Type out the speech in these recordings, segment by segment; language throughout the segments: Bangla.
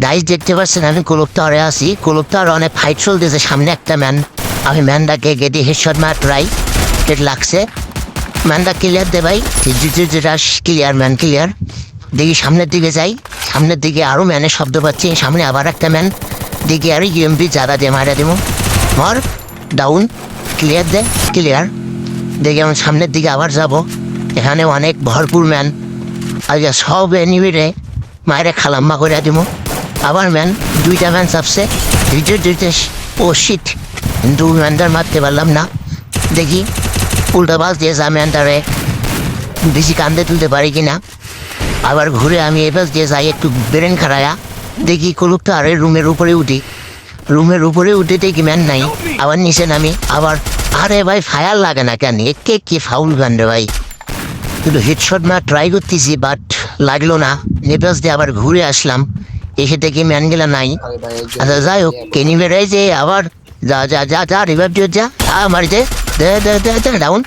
গাইজ দেখতে পাচ্ছেন আমি কুলুপ টাওয়ারে আছি। কুলুপ টাওয়ারে অনেক ফাইট চলতেছে, সামনে একটা ম্যান। আমি ম্যানটাকে গেটে হেডশট মার ট্রাই, হেড লাগছে। ম্যানটা ক্লিয়ার দে ভাই, ক্লিয়ার ম্যান ক্লিয়ার। দেখি সামনের দিকে যাই, সামনের দিকে আরও ম্যানের শব্দ পাচ্ছি, সামনে আবার একটা ম্যান। দেখি আর ইউএমপি জাদা দিয়ে মারা দেবো, মর ডাউন, ক্লিয়ার দে ক্লিয়ার। দেখি আমি সামনের দিকে আবার যাব, এখানে অনেক ভরপুর ম্যান। আচ্ছা সব এনিমিরে মায়েরে খালাম্মা করে দিব। আবার ম্যান, দুইটা ম্যান চাপছে, দুইটা ও শিট, কিন্তু ম্যানটার মারতে পারলাম না। দেখি উল্টা বাস দিয়ে যা ম্যানটারে বেশি কান্দে তুলতে পারি কিনা। আবার ঘুরে আমি এ পাশ দিয়ে যাই, একটু ব্রেন খারায়া দেখি কুলুপটা আরে রুমের উপরে উঠি। রুমের উপরে উঠে দেখি ম্যান নাই, আবার নিচে নামি। আবার আরে ভাই ফায়ার লাগে না কেন, একে কি ফাউল গান রে ভাই। কিন্তু হেডশট মার ট্রাই করতেছি, বাট লাগলো না। নেপাস দিয়ে আবার ঘুরে আসলাম, এসে দেখি ম্যানগুলা নাই। আচ্ছা যাই হোক, কেনি বেড়াই যে আবার যা যা যা যা রিভাইভ দিয়ে যা মারিতে ডাউন।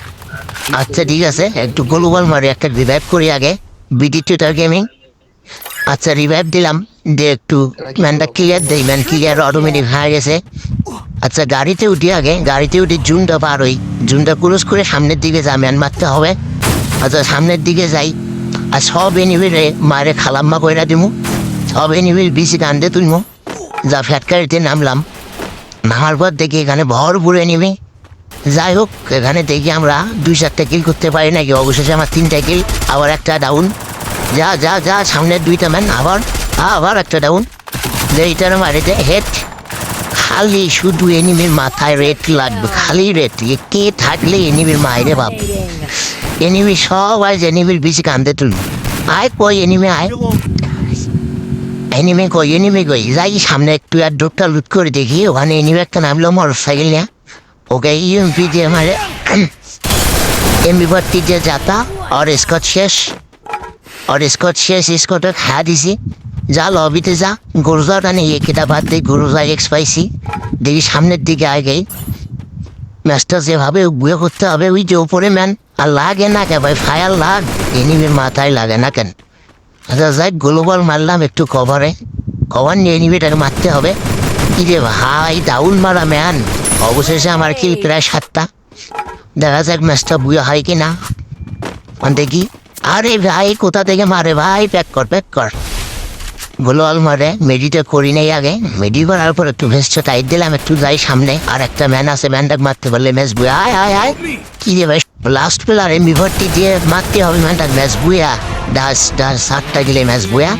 আচ্ছা ঠিক আছে, একটু গোলুবল মারি, একটা রিভাইভ করি আগে। BD Twitter gaming. আচ্ছা রিভাইভ দিলাম, দিয়ে একটু ম্যানটা ক্লিয়ার দেই, ম্যান ক্লিয়ার অটোমেটিক হয়ে গেছে। আচ্ছা গাড়িতে উঠি আগে, গাড়িতে উঠি জুনটা পার হই, জুনটা ক্রস করে সামনের দিকে যা ম্যান মারতে হবে। আচ্ছা সামনের দিকে যাই, আর সব এনিমিরে মারে খালাম্মা কইরা দিমু, সব এনিমির বেশি কান্দে তুলমু। যা ফ্যাটকারিতে নামলাম, নামার পর দেখি এখানে ভরপুর এনিমি। যাই হোক, এখানে দেখি আমরা 2-4টা কিল করতে পারি নাকি। অবশেষে আমার 3টা কিল, আবার একটা ডাউন। যা যা যা সামনের 2টা ম্যান, আবার আবার একটা ডাউন। এইটার মারিতে হেড। খালি শুধু এনিমির মাথায় রেড লাগবে, খালি রেড। কে থাকলে এনিমির মায়েরে বাপ, এনিমি সবাই এনিমির বেশি কান্দে তুলব। আয় কই এনিমি, আয় এনিমি কই, এনিমি কই। যাই সামনে একটু আর ডোরটা লুট করে দেখি, ওখানে এনিমি একটা নামলো মোটর সাইকেল নিয়ে। ওকে ইউএমপি দিয়ে মারে, এমবি ভর্তি দিয়ে যাতা। আর স্কট শেষ, আর স্কট শেষ, স্কটে খাওয়া দিছি। যা লবিতে যা, গরুজাটা নেই কেটা বাদ দিই, গরুজা এক্স পাইছি। দেখি সামনের দিকে আগে ম্যাচটা যেভাবে বুয়ে করতে হবে, ওই যে ওপরে ম্যান। আর লাগে না কে ভাই, ফায়ার লাগ এনিমির মাথায় লাগে না কেন। আচ্ছা যাই গ্লোবাল মারলাম একটু কভারে, কভার নিয়ে এনিমিটাকে মারতে হবে। কি রে ভাই, ডাউন মারা ম্যান। অবশেষে আমার কিল প্রায় 7টা। দেখা যাক ম্যাচটা বুয়ে হয় কি না। দেখি আরে ভাই কোথা থেকে মারে ভাই, প্যাক কর প্যাক কর। গ্লোবাল মারে, মেডিটা করি নাই আগে। মেডি করার পর একটু ভেস্ট টাইট দিলাম, একটু যাই সামনে। আর একটা ম্যান আছে, ম্যানটাকে মারতে পারলে ম্যাচ বুয়া। আয় আয় আয়, কি রে ভাই লাস্ট প্লেয়ার এমবি ভর্তি দিয়ে মারতে হবে ম্যানটাকে, ম্যাচ বুয়া। 7টা গেলে ম্যাচ বুয়া।